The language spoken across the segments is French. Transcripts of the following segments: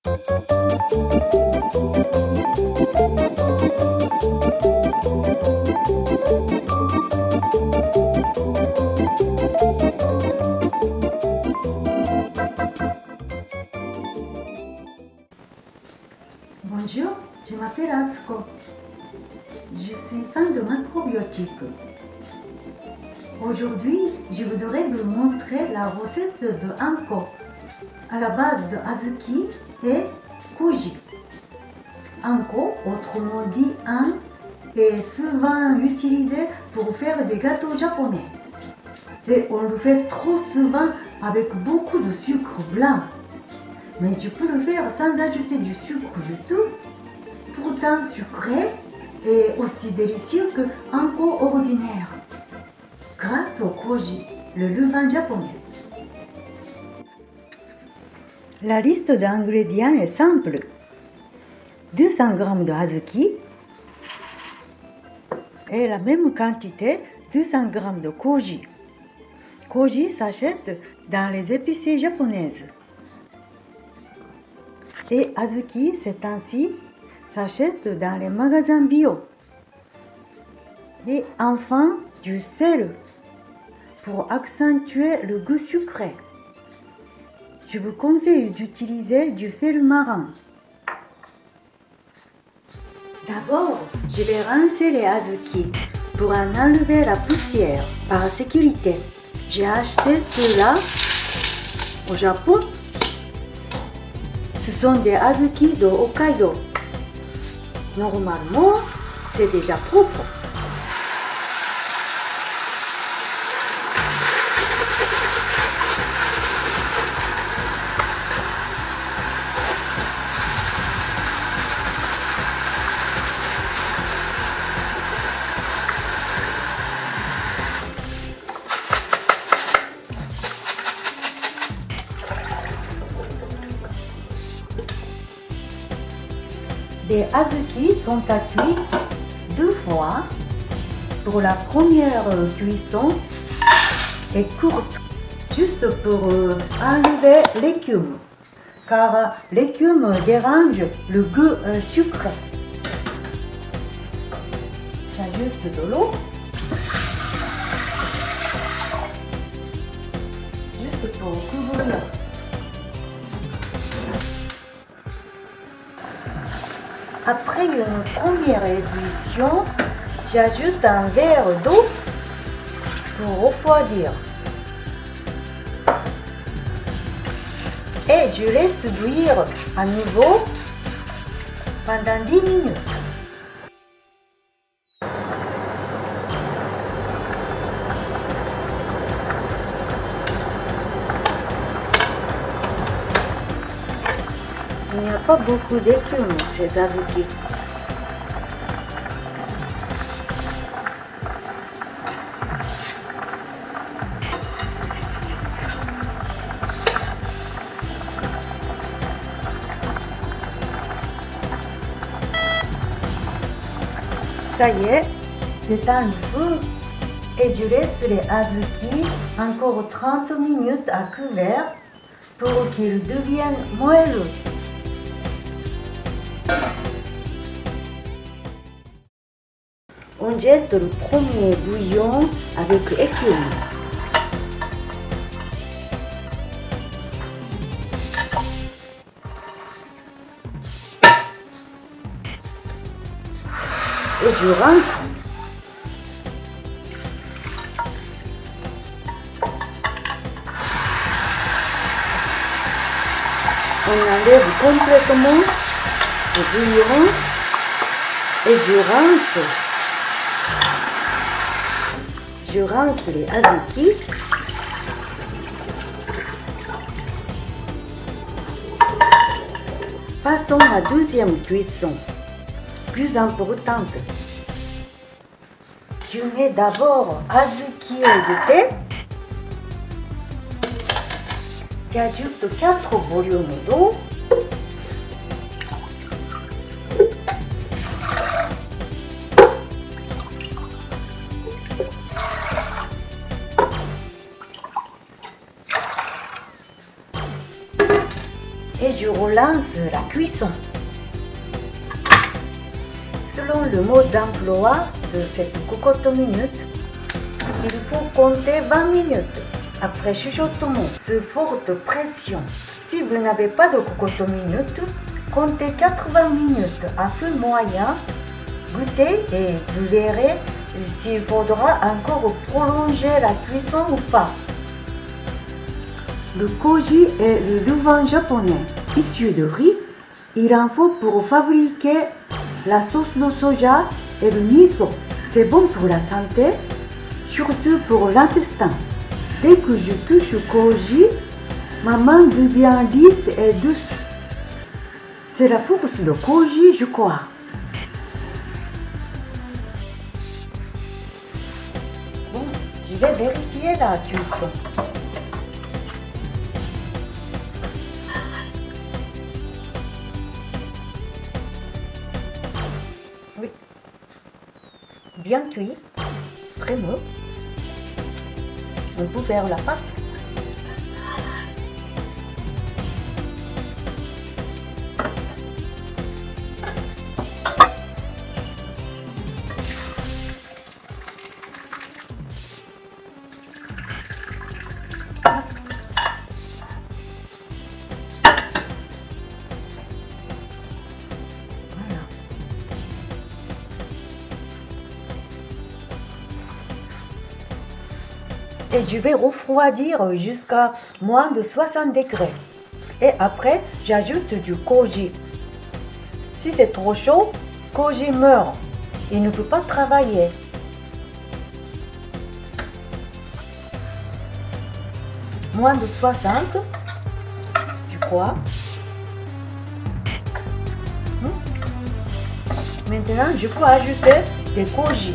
Bonjour, je m'appelle Atsuko. Je suis fan de macrobiotique. Aujourd'hui, je voudrais vous montrer la recette de anko à la base de azuki et koji. Anko, autrement dit an, est souvent utilisé pour faire des gâteaux japonais. Et on le fait trop souvent avec beaucoup de sucre blanc. Mais tu peux le faire sans ajouter du sucre du tout, pourtant sucré et aussi délicieux que anko ordinaire, grâce au koji, le levain japonais. La liste d'ingrédients est simple. 200 g de azuki et la même quantité 200 g de koji. Koji s'achète dans les épiceries japonaises. Et azuki, c'est ainsi, s'achète dans les magasins bio. Et enfin, du sel pour accentuer le goût sucré. Je vous conseille d'utiliser du sel marin. D'abord, je vais rincer les azuki pour en enlever la poussière par sécurité. J'ai acheté ceux-là au Japon. Ce sont des azuki de Hokkaido. Normalement, c'est déjà propre. Les azuki sont à cuire 2 fois. Pour la première cuisson est courte, juste pour enlever l'écume, car l'écume dérange le goût sucré. J'ajoute de l'eau, juste pour couvrir. Après une première ébullition, j'ajoute un verre d'eau pour refroidir. Et je laisse bouillir à nouveau pendant 10 minutes. Il n'y a pas beaucoup d'écume, ces azuki. Ça y est, j'éteins le feu et je laisse les azuki encore 30 minutes à couvert pour qu'ils deviennent moelleux. On jette le premier bouillon avec écume. Et je rince. On enlève complètement le bouillon et je rince. Je rince les azuki. Passons à la deuxième cuisson, plus importante. Je mets d'abord azuki égouté. J'ajoute 4 bouillons d'eau. Et je relance de la cuisson. Selon le mode d'emploi de cette cocotte minute, il faut compter 20 minutes après chuchotement sous forte pression. Si vous n'avez pas de cocotte minute, comptez 80 minutes à feu moyen, goûtez et vous verrez s'il faudra encore prolonger la cuisson ou pas. Le koji est le levain japonais issu de riz. Il en faut pour fabriquer la sauce de soja et le miso. C'est bon pour la santé, surtout pour l'intestin. Dès que je touche au koji, ma main devient lisse et douce. C'est la force de koji, je crois. Bon, je vais vérifier la cuisson. Oui, bien cuit, très mou. On peut faire la pâte. Et je vais refroidir jusqu'à moins de 60 degrés. Et après, j'ajoute du koji. Si c'est trop chaud, koji meurt. Il ne peut pas travailler. Moins de 60, je crois. Maintenant, je peux ajouter des koji.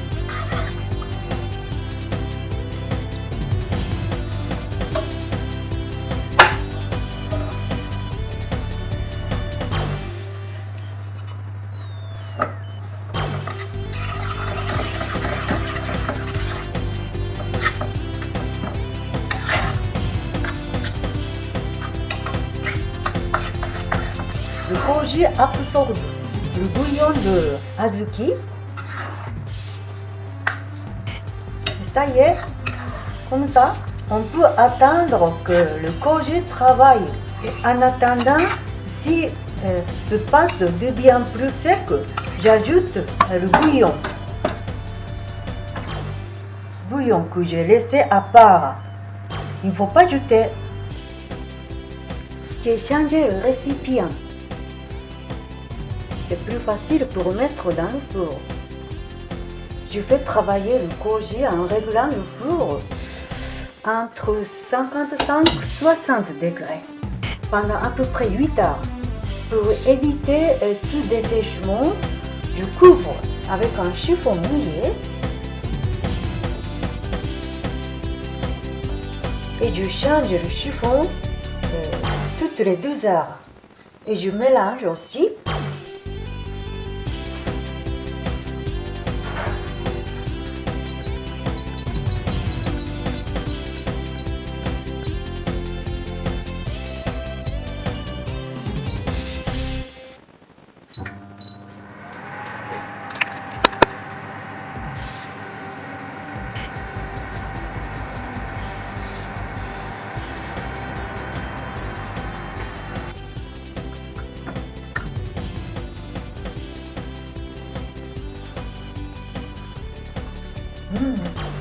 Le koji absorbe le bouillon de azuki. Et ça y est, comme ça, on peut attendre que le koji travaille. Et en attendant, si ce pâte devient plus sec, j'ajoute le bouillon. Bouillon que j'ai laissé à part. Il ne faut pas jeter. J'ai changé le récipient. C'est plus facile pour mettre dans le four. Je fais travailler le koji en réglant le four entre 55 et 60 degrés pendant à peu près 8 heures. Pour éviter tout dessèchement, je couvre avec un chiffon mouillé et je change le chiffon toutes les 2 heures. Et je mélange aussi.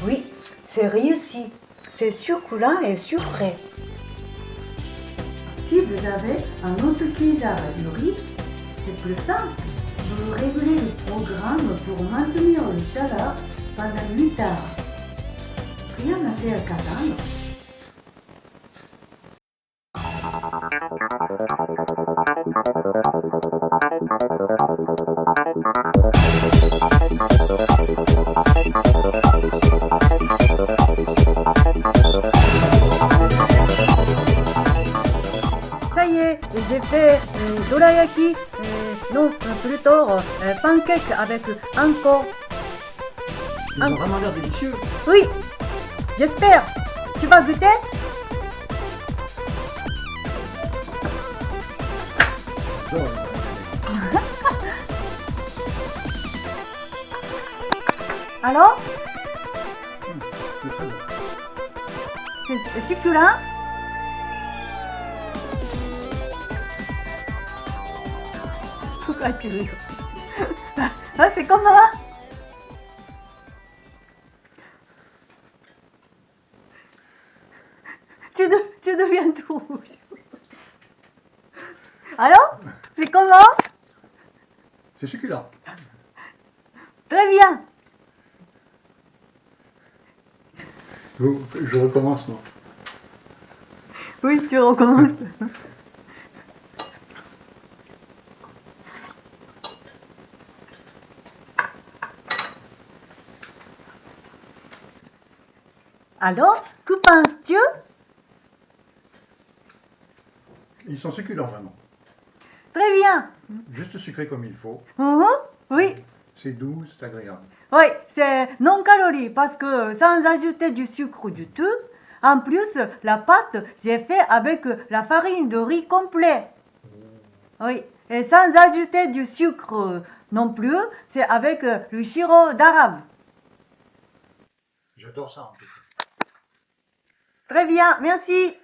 Oui, c'est réussi. C'est succulent et sucré. Si vous avez un autre cuisard de riz, c'est plus simple. Vous réglez le programme pour maintenir le chaleur pendant 8 heures. Rien à faire qu'attendre. Ça y est, j'ai fait dorayaki, non, plutôt pancake avec encore. Ils ont vraiment l'air délicieux. Oui, j'espère. Tu vas goûter? J'adore les bananes. Alors, C'est très bon. c'est succulent. Pourquoi tu rigoles? Ah, c'est comment? Tu deviens tout rouge. Alors, c'est comment? C'est succulent. Très bien. Je recommence, non? Oui, tu recommences. Alors, que penses-tu? Ils sont succulents, vraiment. Très bien. Juste sucré comme il faut. Oui, C'est doux, c'est agréable. oui, c'est non calories parce que sans ajouter du sucre du tout. En plus, la pâte, j'ai fait avec la farine de riz complet. Oui, et sans ajouter du sucre non plus, c'est avec le sirop d'arabe. J'adore ça, en tout cas. Très bien, merci.